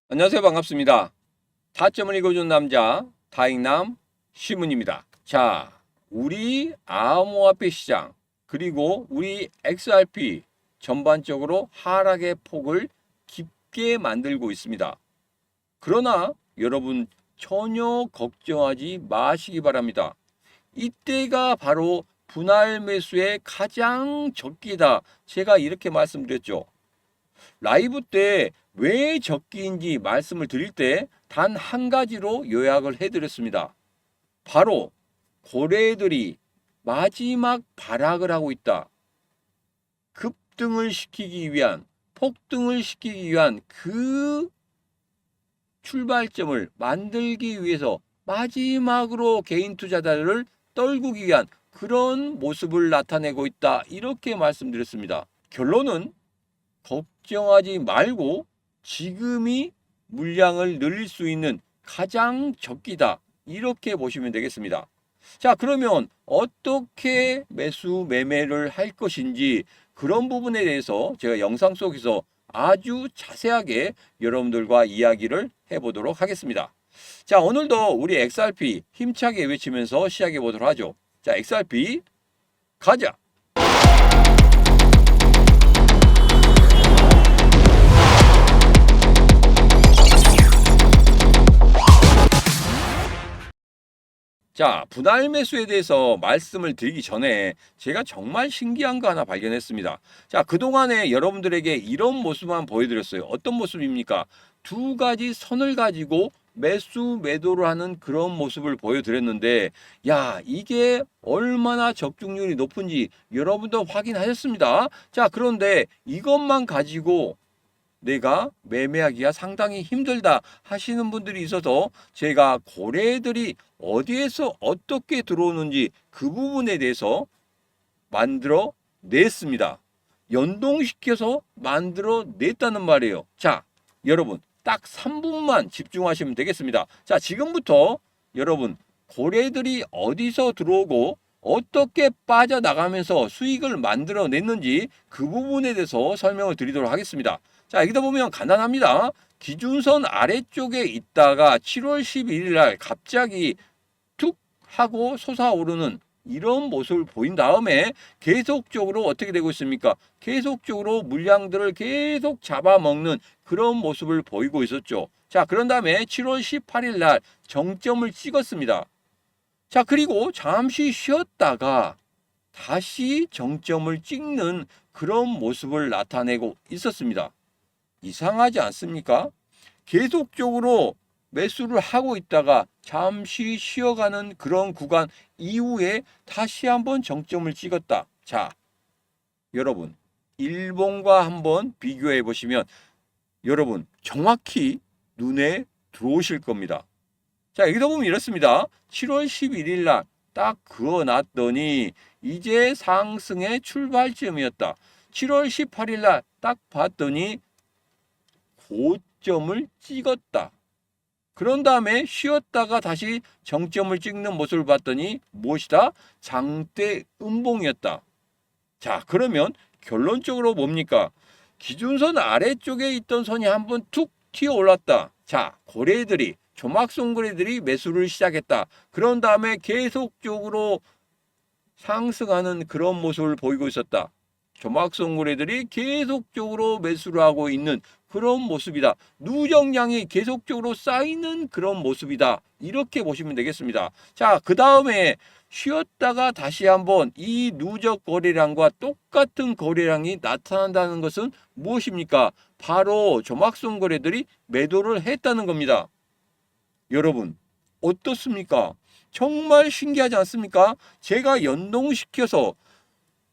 안녕하세요. 반갑습니다. 타점을 읽어준 남자 다익남 시문입니다. 자, 우리 암호화폐 시장 그리고 우리 XRP 전반적으로 하락의 폭을 깊게 만들고 있습니다. 그러나 여러분 전혀 걱정하지 마시기 바랍니다. 이때가 바로 분할 매수의 가장 적기다. 제가 이렇게 말씀드렸죠. 라이브 때 왜 적기인지 말씀을 드릴 때 단 한 가지로 요약을 해드렸습니다. 바로 고래들이 마지막 발악을 하고 있다. 급등을 시키기 위한, 폭등을 시키기 위한 그 출발점을 만들기 위해서 마지막으로 개인 투자자들을 떨구기 위한 그런 모습을 나타내고 있다. 이렇게 말씀드렸습니다. 결론은 걱정하지 말고 지금이 물량을 늘릴 수 있는 가장 적기다. 이렇게 보시면 되겠습니다. 자, 그러면 어떻게 매수 매매를 할 것인지 그런 부분에 대해서 제가 영상 속에서 아주 자세하게 여러분들과 이야기를 해보도록 하겠습니다. 자, 오늘도 우리 XRP 힘차게 외치면서 시작해 보도록 하죠. 자, XRP 가자! 자, 분할 매수에 대해서 말씀을 드리기 전에 제가 정말 신기한 거 하나 발견했습니다. 자, 그동안에 여러분들에게 이런 모습만 보여드렸어요. 어떤 모습입니까? 두 가지 선을 가지고 매수 매도를 하는 그런 모습을 보여드렸는데, 야, 이게 얼마나 적중률이 높은지 여러분도 확인하셨습니다. 자, 그런데 이것만 가지고 내가 매매하기가 상당히 힘들다 하시는 분들이 있어서 제가 고래들이 어디에서 어떻게 들어오는지 그 부분에 대해서 만들어 냈습니다. 연동시켜서 만들어 냈다는 말이에요. 자, 여러분 딱 3분만 집중하시면 되겠습니다. 자, 지금부터 여러분 고래들이 어디서 들어오고 어떻게 빠져나가면서 수익을 만들어 냈는지 그 부분에 대해서 설명을 드리도록 하겠습니다. 자, 여기다 보면 간단합니다. 기준선 아래쪽에 있다가 7월 11일 날 갑자기 툭 하고 솟아오르는 이런 모습을 보인 다음에 계속적으로 어떻게 되고 있습니까? 계속적으로 물량들을 계속 잡아먹는 그런 모습을 보이고 있었죠. 자, 그런 다음에 7월 18일 날 정점을 찍었습니다. 자, 그리고 잠시 쉬었다가 다시 정점을 찍는 그런 모습을 나타내고 있었습니다. 이상하지 않습니까? 계속적으로 매수를 하고 있다가 잠시 쉬어가는 그런 구간 이후에 다시 한번 정점을 찍었다. 자, 여러분, 일본과 한번 비교해 보시면 여러분 정확히 눈에 들어오실 겁니다. 자, 여기다 보면 이렇습니다. 7월 11일 날 딱 그어놨더니 이제 상승의 출발점이었다. 7월 18일 날 딱 봤더니 고점을 찍었다. 그런 다음에 쉬었다가 다시 정점을 찍는 모습을 봤더니 무엇이다? 장대 음봉이었다. 자, 그러면 결론적으로 뭡니까? 기준선 아래쪽에 있던 선이 한번 툭 튀어 올랐다. 자, 고래들이 조막송 고래들이 매수를 시작했다. 그런 다음에 계속적으로 상승하는 그런 모습을 보이고 있었다. 조막송 고래들이 계속적으로 매수를 하고 있는 그런 모습이다. 누적량이 계속적으로 쌓이는 그런 모습이다. 이렇게 보시면 되겠습니다. 자, 그 다음에 쉬었다가 다시 한번 이 누적 거래량과 똑같은 거래량이 나타난다는 것은 무엇입니까? 바로 조막송 거래들이 매도를 했다는 겁니다. 여러분, 어떻습니까? 정말 신기하지 않습니까? 제가 연동시켜서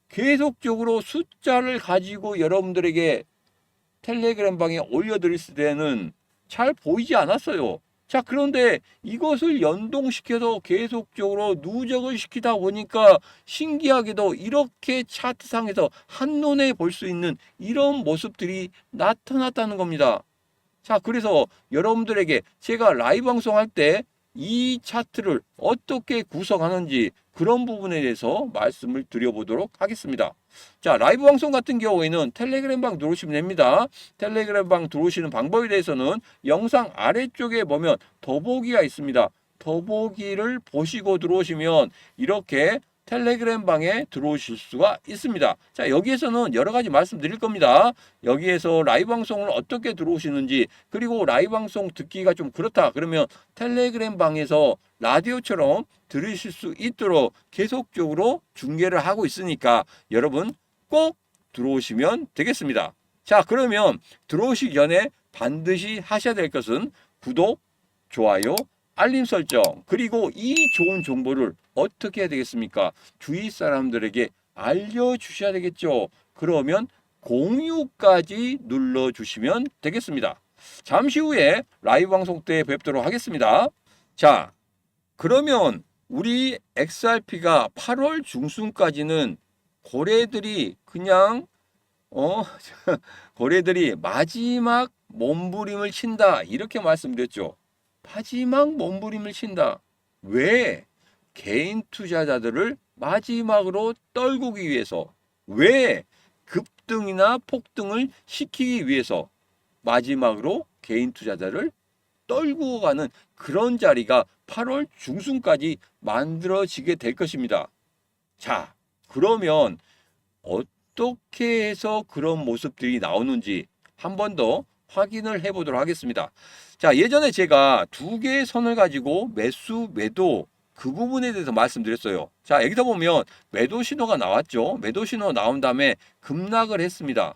계속적으로 숫자를 가지고 여러분들에게 텔레그램 방에 올려드렸을 때는 잘 보이지 않았어요. 자, 그런데 이것을 연동시켜서 계속적으로 누적을 시키다 보니까 신기하게도 이렇게 차트상에서 한눈에 볼 수 있는 이런 모습들이 나타났다는 겁니다. 자, 그래서 여러분들에게 제가 라이브 방송할 때 이 차트를 어떻게 구성하는지 그런 부분에 대해서 말씀을 드려보도록 하겠습니다. 자, 라이브 방송 같은 경우에는 텔레그램 방 들어오시면 됩니다. 텔레그램 방 들어오시는 방법에 대해서는 영상 아래쪽에 보면 더보기가 있습니다. 더보기를 보시고 들어오시면 이렇게 텔레그램 방에 들어오실 수가 있습니다. 자, 여기에서는 여러 가지 말씀드릴 겁니다. 여기에서 라이브 방송을 어떻게 들어오시는지, 그리고 라이브 방송 듣기가 좀 그렇다 그러면 텔레그램 방에서 라디오처럼 들으실 수 있도록 계속적으로 중계를 하고 있으니까 여러분 꼭 들어오시면 되겠습니다. 자, 그러면 들어오시기 전에 반드시 하셔야 될 것은 구독, 좋아요, 알림 설정, 그리고 이 좋은 정보를 어떻게 해야 되겠습니까? 주위 사람들에게 알려주셔야 되겠죠. 그러면 공유까지 눌러주시면 되겠습니다. 잠시 후에 라이브 방송 때 뵙도록 하겠습니다. 자, 그러면 우리 XRP가 8월 중순까지는 고래들이 그냥 고래들이 마지막 몸부림을 친다 이렇게 말씀드렸죠. 마지막 몸부림을 친다. 왜? 개인 투자자들을 마지막으로 떨구기 위해서. 왜? 급등이나 폭등을 시키기 위해서 마지막으로 개인 투자자를 떨고 가는 그런 자리가 8월 중순까지 만들어지게 될 것입니다. 자, 그러면 어떻게 해서 그런 모습들이 나오는지 한 번 더 확인을 해 보도록 하겠습니다. 자, 예전에 제가 두 개의 선을 가지고 매수, 매도 그 부분에 대해서 말씀드렸어요. 자, 여기서 보면 매도 신호가 나왔죠. 매도 신호 나온 다음에 급락을 했습니다.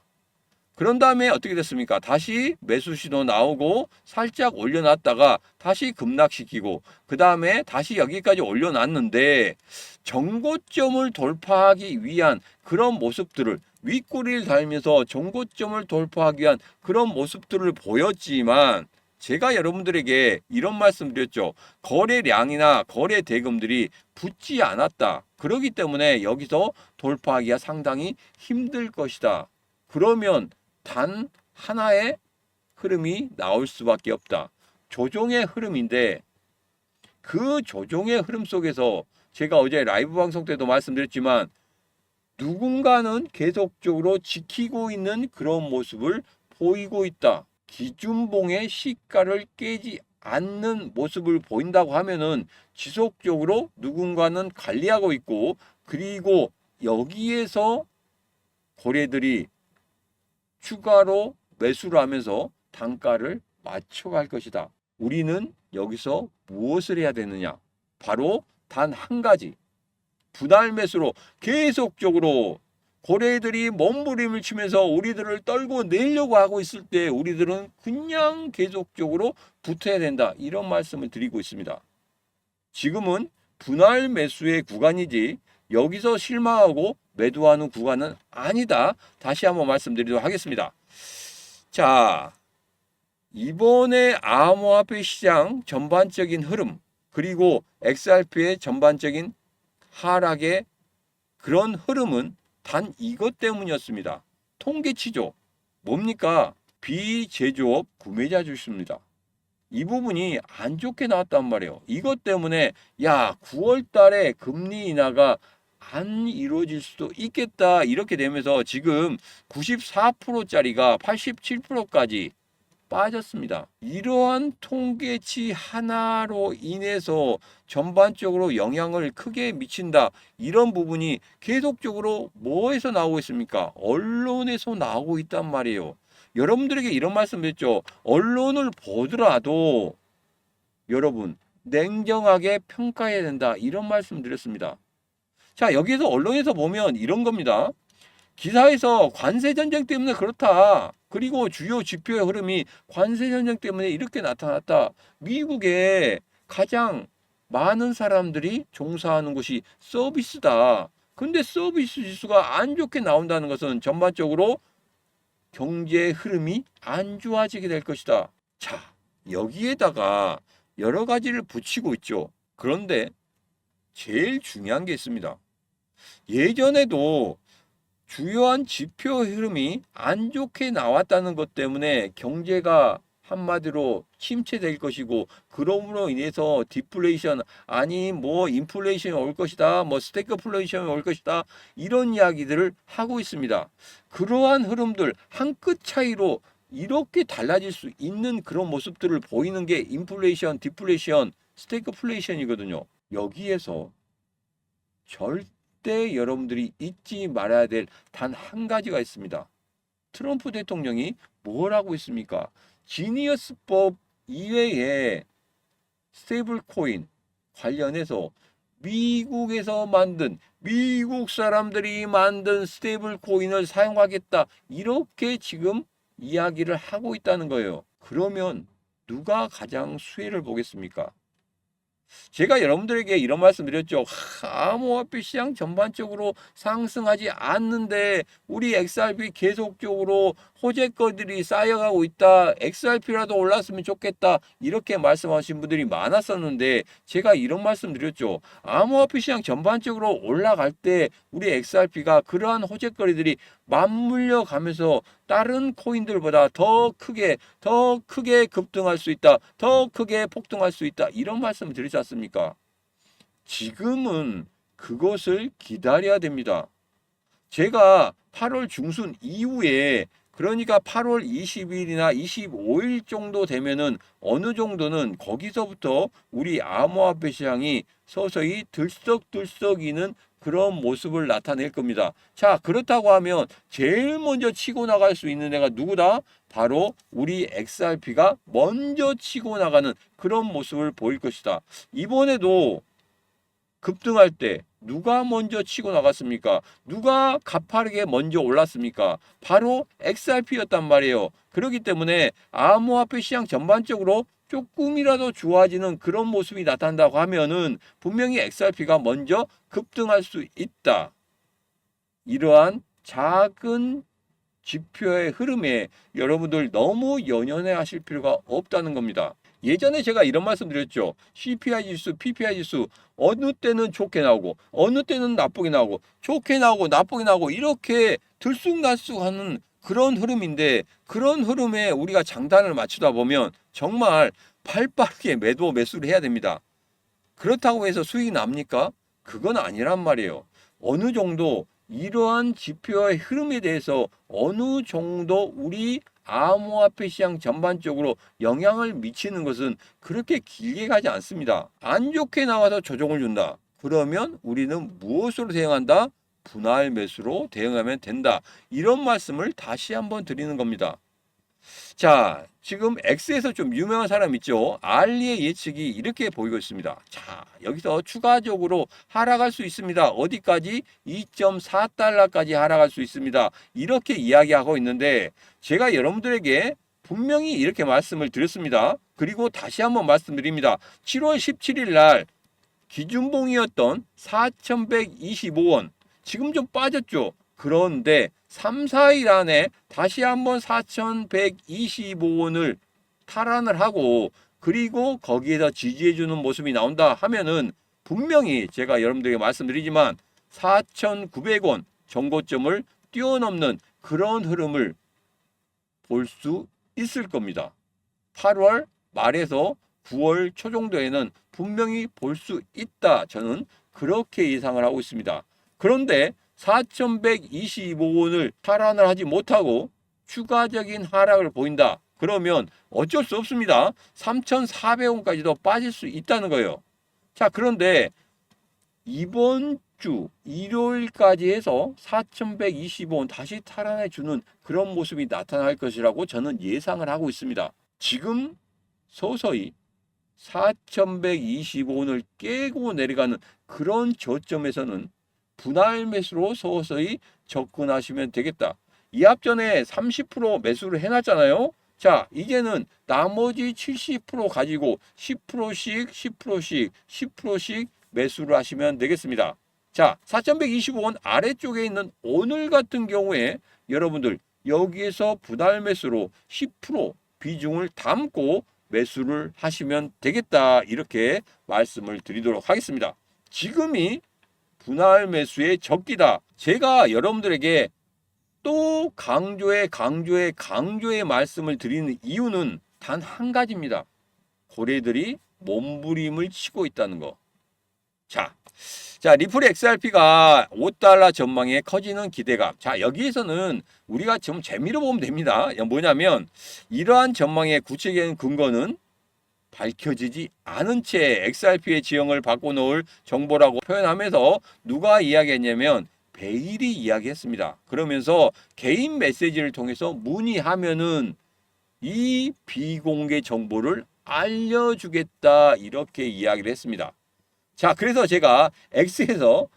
그런 다음에 어떻게 됐습니까? 다시 매수 신호 나오고 살짝 올려놨다가 다시 급락시키고 그 다음에 다시 여기까지 올려놨는데 정고점을 돌파하기 위한 그런 모습들을 윗꼬리를 달면서 정고점을 돌파하기 위한 그런 모습들을 보였지만 제가 여러분들에게 이런 말씀 드렸죠. 거래량이나 거래 대금들이 붙지 않았다. 그렇기 때문에 여기서 돌파하기가 상당히 힘들 것이다. 그러면 단 하나의 흐름이 나올 수밖에 없다. 조종의 흐름인데 그 조종의 흐름 속에서 제가 어제 라이브 방송 때도 말씀드렸지만 누군가는 계속적으로 지키고 있는 그런 모습을 보이고 있다. 기준봉의 시가를 깨지 않는 모습을 보인다고 하면은 지속적으로 누군가는 관리하고 있고 그리고 여기에서 고래들이 추가로 매수를 하면서 단가를 맞춰갈 것이다. 우리는 여기서 무엇을 해야 되느냐? 바로 단 한 가지. 분할 매수로 계속적으로 고래들이 몸부림을 치면서 우리들을 떨고 내려고 하고 있을 때 우리들은 그냥 계속적으로 붙어야 된다. 이런 말씀을 드리고 있습니다. 지금은 분할 매수의 구간이지 여기서 실망하고 매도하는 구간은 아니다. 다시 한번 말씀드리도록 하겠습니다. 자, 이번에 암호화폐 시장 전반적인 흐름 그리고 XRP의 전반적인 하락의 그런 흐름은 단 이것 때문이었습니다. 통계치죠. 뭡니까? 비제조업 구매자 지수입니다. 이 부분이 안 좋게 나왔단 말이에요. 이것 때문에 9월 달에 금리 인하가 안 이루어질 수도 있겠다 이렇게 되면서 지금 94%짜리가 87%까지 빠졌습니다. 이러한 통계치 하나로 인해서 전반적으로 영향을 크게 미친다. 이런 부분이 계속적으로 뭐에서 나오고 있습니까? 언론에서 나오고 있단 말이에요. 여러분들에게 이런 말씀 드렸죠. 언론을 보더라도 여러분 냉정하게 평가해야 된다. 이런 말씀 드렸습니다. 자, 여기서 언론에서 보면 이런 겁니다. 기사에서 관세 전쟁 때문에 그렇다. 그리고 주요 지표의 흐름이 관세 전쟁 때문에 이렇게 나타났다. 미국에 가장 많은 사람들이 종사하는 곳이 서비스다. 근데 서비스 지수가 안 좋게 나온다는 것은 전반적으로 경제 흐름이 안 좋아지게 될 것이다. 자, 여기에다가 여러 가지를 붙이고 있죠. 그런데 제일 중요한 게 있습니다. 예전에도 주요한 지표 흐름이 안 좋게 나왔다는 것 때문에 경제가 한마디로 침체될 것이고, 그럼으로 인해서 디플레이션, 아니 뭐 인플레이션이 올 것이다, 뭐 스태그플레이션이 올 것이다, 이런 이야기들을 하고 있습니다. 그러한 흐름들 한 끗 차이로 이렇게 달라질 수 있는 그런 모습들을 보이는 게 인플레이션, 디플레이션, 스태그플레이션이거든요. 여기에서 절대 여러분들이 잊지 말아야 될 단 한 가지가 있습니다. 트럼프 대통령이 뭘 하고 있습니까? 지니어스법 이외에 스테이블 코인 관련해서 미국에서 만든, 미국 사람들이 만든 스테이블 코인을 사용하겠다, 이렇게 지금 이야기를 하고 있다는 거예요. 그러면 누가 가장 수혜를 보겠습니까? 제가 여러분들에게 이런 말씀 드렸죠. 암호화폐 시장 전반적으로 상승하지 않는데 우리 XRP 계속적으로 호재거들이 쌓여가고 있다. XRP라도 올랐으면 좋겠다. 이렇게 말씀하신 분들이 많았었는데 제가 이런 말씀 드렸죠. 암호화폐 시장 전반적으로 올라갈 때 우리 XRP가 그러한 호재거리들이 맞물려 가면서 다른 코인들보다 더 크게 급등할 수 있다. 더 크게 폭등할 수 있다. 이런 말씀을 드리지 않습니까? 지금은 그것을 기다려야 됩니다. 제가 8월 중순 이후에, 그러니까 8월 20일이나 25일 정도 되면은 어느 정도는 거기서부터 우리 암호화폐 시장이 서서히 들썩들썩이는 그런 모습을 나타낼 겁니다. 자, 그렇다고 하면 제일 먼저 치고 나갈 수 있는 애가 누구다? 바로 우리 XRP가 먼저 치고 나가는 그런 모습을 보일 것이다. 이번에도 급등할 때 누가 먼저 치고 나갔습니까? 누가 가파르게 먼저 올랐습니까? 바로 XRP였단 말이에요. 그렇기 때문에 암호화폐 시장 전반적으로 조금이라도 좋아지는 그런 모습이 나타난다고 하면은 분명히 XRP가 먼저 급등할 수 있다. 이러한 작은 지표의 흐름에 여러분들 너무 연연해 하실 필요가 없다는 겁니다. 예전에 제가 이런 말씀 드렸죠. CPI 지수, PPI 지수 어느 때는 좋게 나오고 어느 때는 나쁘게 나오고, 좋게 나오고 나쁘게 나오고 이렇게 들쑥날쑥하는 그런 흐름인데, 그런 흐름에 우리가 장단을 맞추다 보면 정말 발빠르게 매도 매수를 해야 됩니다. 그렇다고 해서 수익이 납니까? 그건 아니란 말이에요. 어느 정도 이러한 지표의 흐름에 대해서 어느 정도 우리 암호화폐 시장 전반적으로 영향을 미치는 것은 그렇게 길게 가지 않습니다. 안 좋게 나와서 조정을 준다. 그러면 우리는 무엇으로 대응한다? 분할 매수로 대응하면 된다. 이런 말씀을 다시 한번 드리는 겁니다. 자, 지금 X에서 좀 유명한 사람 있죠. 알리의 예측이 이렇게 보이고 있습니다. 자, 여기서 추가적으로 하락할 수 있습니다. 어디까지? 2.4달러까지 하락할 수 있습니다. 이렇게 이야기하고 있는데 제가 여러분들에게 분명히 이렇게 말씀을 드렸습니다. 그리고 다시 한번 말씀드립니다. 7월 17일 날 기준봉이었던 4,125원, 지금 좀 빠졌죠. 그런데 3, 4일 안에 다시 한번 4,125원을 탈환을 하고, 그리고 거기에서 지지해주는 모습이 나온다 하면은 분명히 제가 여러분들에게 말씀드리지만 4,900원 정고점을 뛰어넘는 그런 흐름을 볼 수 있을 겁니다. 8월 말에서 9월 초 정도에는 분명히 볼 수 있다. 저는 그렇게 예상을 하고 있습니다. 그런데 4,125원을 탈환을 하지 못하고 추가적인 하락을 보인다. 그러면 어쩔 수 없습니다. 3,400원까지도 빠질 수 있다는 거예요. 자, 그런데 이번 주 일요일까지 해서 4,125원 다시 탈환해 주는 그런 모습이 나타날 것이라고 저는 예상을 하고 있습니다. 지금 서서히 4,125원을 깨고 내려가는 그런 저점에서는 분할 매수로 서서히 접근하시면 되겠다. 이합전에 30% 매수를 해놨잖아요. 자, 이제는 나머지 70% 가지고 10%씩 10%씩 10%씩 매수를 하시면 되겠습니다. 자, 4,125원 아래쪽에 있는 오늘 같은 경우에 여러분들 여기에서 분할 매수로 10% 비중을 담고 매수를 하시면 되겠다. 이렇게 말씀을 드리도록 하겠습니다. 지금이 분할 매수의 적기다. 제가 여러분들에게 또 강조의 말씀을 드리는 이유는 단 한 가지입니다. 고래들이 몸부림을 치고 있다는 거. 자, 리플 XRP가 5달러 전망에 커지는 기대감. 자, 여기에서는 우리가 좀 재미로 보면 됩니다. 뭐냐면 이러한 전망의 구체적인 근거는 밝혀지지 않은 채 XRP의 지형을 바꿔놓을 정보라고 표현하면서 누가 이야기했냐면 베일이 이야기했습니다. 그러면서 개인 메시지를 통해서 문의하면은 이 비공개 정보를 알려주겠다 이렇게 이야기를 했습니다. 자, 그래서 제가 X에서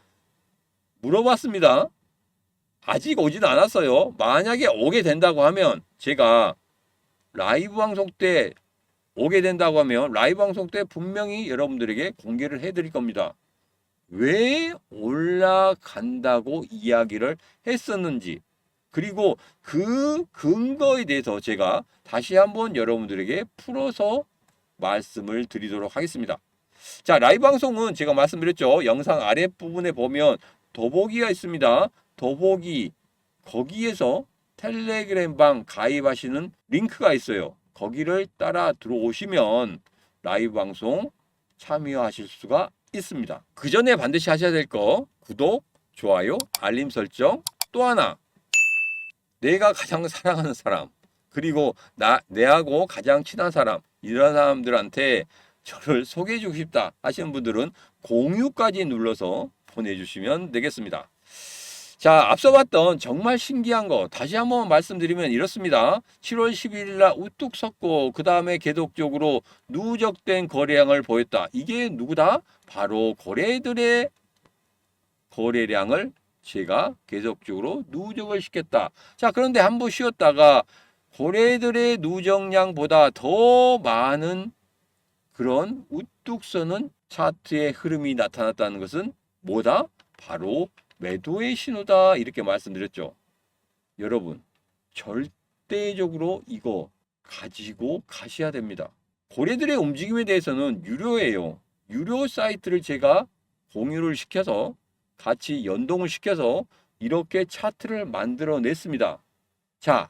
물어봤습니다. 아직 오지는 않았어요. 만약에 오게 된다고 하면 제가 라이브 방송 때 오게 된다고 하면 라이브 방송 때 분명히 여러분들에게 공개를 해드릴 겁니다. 왜 올라간다고 이야기를 했었는지 그리고 그 근거에 대해서 제가 다시 한번 여러분들에게 풀어서 말씀을 드리도록 하겠습니다. 자, 라이브 방송은 제가 말씀드렸죠. 영상 아랫부분에 보면 더보기가 있습니다. 더보기 거기에서 텔레그램 방 가입하시는 링크가 있어요. 거기를 따라 들어오시면 라이브 방송 참여하실 수가 있습니다. 그 전에 반드시 하셔야 될 거 구독, 좋아요, 알림 설정. 또 하나 내가 가장 사랑하는 사람 그리고 내하고 가장 친한 사람 이런 사람들한테 저를 소개해주고 싶다 하시는 분들은 공유까지 눌러서 보내주시면 되겠습니다. 자, 앞서 봤던 정말 신기한 거 다시 한번 말씀드리면 이렇습니다. 7월 11일 날 우뚝 섰고 그 다음에 계속적으로 누적된 거래량을 보였다. 이게 누구다? 바로 고래들의 거래량을 제가 계속적으로 누적을 시켰다. 자, 그런데 한번 쉬었다가 고래들의 누적량보다 더 많은 그런 우뚝 서는 차트의 흐름이 나타났다는 것은 뭐다? 바로 매도의 신호다 이렇게 말씀드렸죠. 여러분 절대적으로 이거 가지고 가셔야 됩니다. 고래들의 움직임에 대해서는 유료예요. 유료 사이트를 제가 공유를 시켜서 같이 연동을 시켜서 이렇게 차트를 만들어 냈습니다. 자,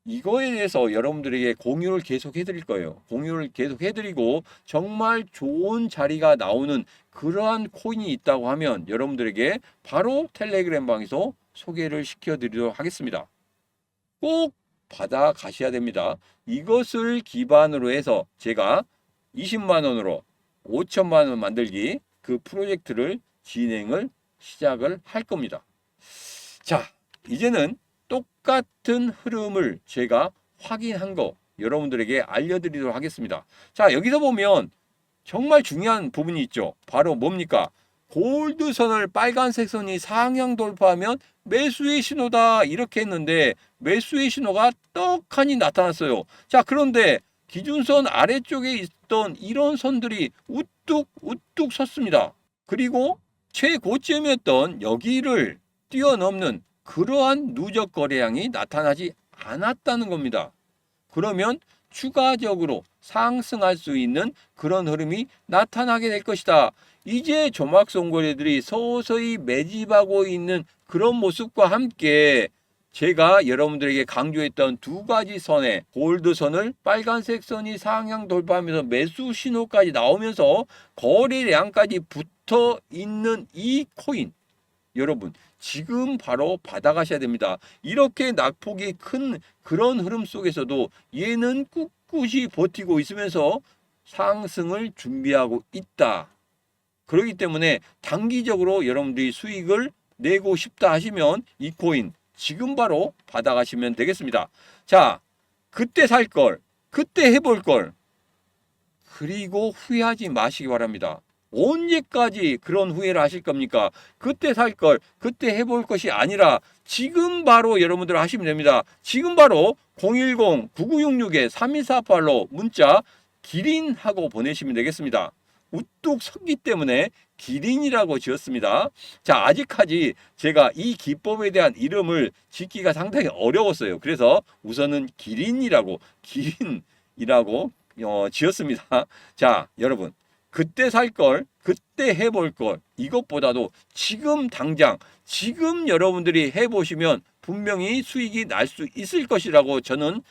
이거에 대해서 여러분들에게 공유를 계속 해드릴 거예요. 공유를 계속 해드리고 정말 좋은 자리가 나오는 그러한 코인이 있다고 하면 여러분들에게 바로 텔레그램 방에서 소개를 시켜드리도록 하겠습니다. 꼭 받아 가셔야 됩니다. 이것을 기반으로 해서 제가 20만 원으로 5천만 원 만들기 그 프로젝트를 진행을 시작을 할 겁니다. 자, 이제는 똑같은 흐름을 제가 확인한 거 여러분들에게 알려드리도록 하겠습니다. 자, 여기서 보면 정말 중요한 부분이 있죠. 바로 뭡니까? 골드선을 빨간색 선이 상향 돌파하면 매수의 신호다 이렇게 했는데 매수의 신호가 떡하니 나타났어요. 자, 그런데 기준선 아래쪽에 있던 이런 선들이 우뚝 섰습니다. 그리고 최고점이었던 여기를 뛰어넘는 그러한 누적 거래량이 나타나지 않았다는 겁니다. 그러면 추가적으로 상승할 수 있는 그런 흐름이 나타나게 될 것이다. 이제 조막선 거래들이 서서히 매집하고 있는 그런 모습과 함께 제가 여러분들에게 강조했던 두 가지 선의 골드선을 빨간색 선이 상향 돌파하면서 매수 신호까지 나오면서 거래량까지 붙어 있는 이 코인 여러분 지금 바로 받아가셔야 됩니다. 이렇게 낙폭이 큰 그런 흐름 속에서도 얘는 꿋꿋이 버티고 있으면서 상승을 준비하고 있다. 그렇기 때문에 단기적으로 여러분들이 수익을 내고 싶다 하시면 이 코인 지금 바로 받아가시면 되겠습니다. 자, 그때 살 걸, 그때 해볼 걸, 그리고 후회하지 마시기 바랍니다. 언제까지 그런 후회를 하실 겁니까? 그때 살 걸, 그때 해볼 것이 아니라 지금 바로 여러분들 하시면 됩니다. 지금 바로 010-9966-3148로 문자 기린하고 보내시면 되겠습니다. 우뚝 섰기 때문에 기린이라고 지었습니다. 자, 아직까지 제가 이 기법에 대한 이름을 짓기가 상당히 어려웠어요. 그래서 우선은 기린이라고 지었습니다. 자, 여러분 그때 살 걸, 그때 해볼 걸 이것보다도 지금 당장 지금 여러분들이 해보시면 분명히 수익이 날 수 있을 것이라고 저는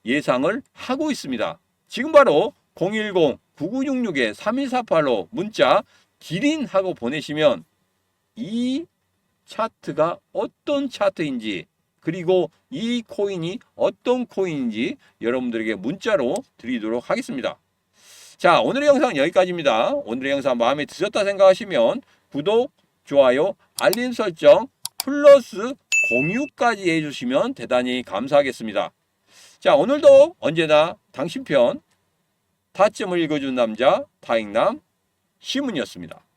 예상을 하고 있습니다. 지금 바로 010-9966-3148로 문자 기린 하고 보내시면 이 차트가 어떤 차트인지 그리고 이 코인이 어떤 코인인지 여러분들에게 문자로 드리도록 하겠습니다. 자, 오늘의 영상 여기까지입니다. 오늘의 영상 마음에 드셨다 생각하시면 구독, 좋아요, 알림 설정 플러스 공유까지 해주시면 대단히 감사하겠습니다. 자, 오늘도 언제나 당신 편 타점을 읽어준 남자 타익남 시문이었습니다.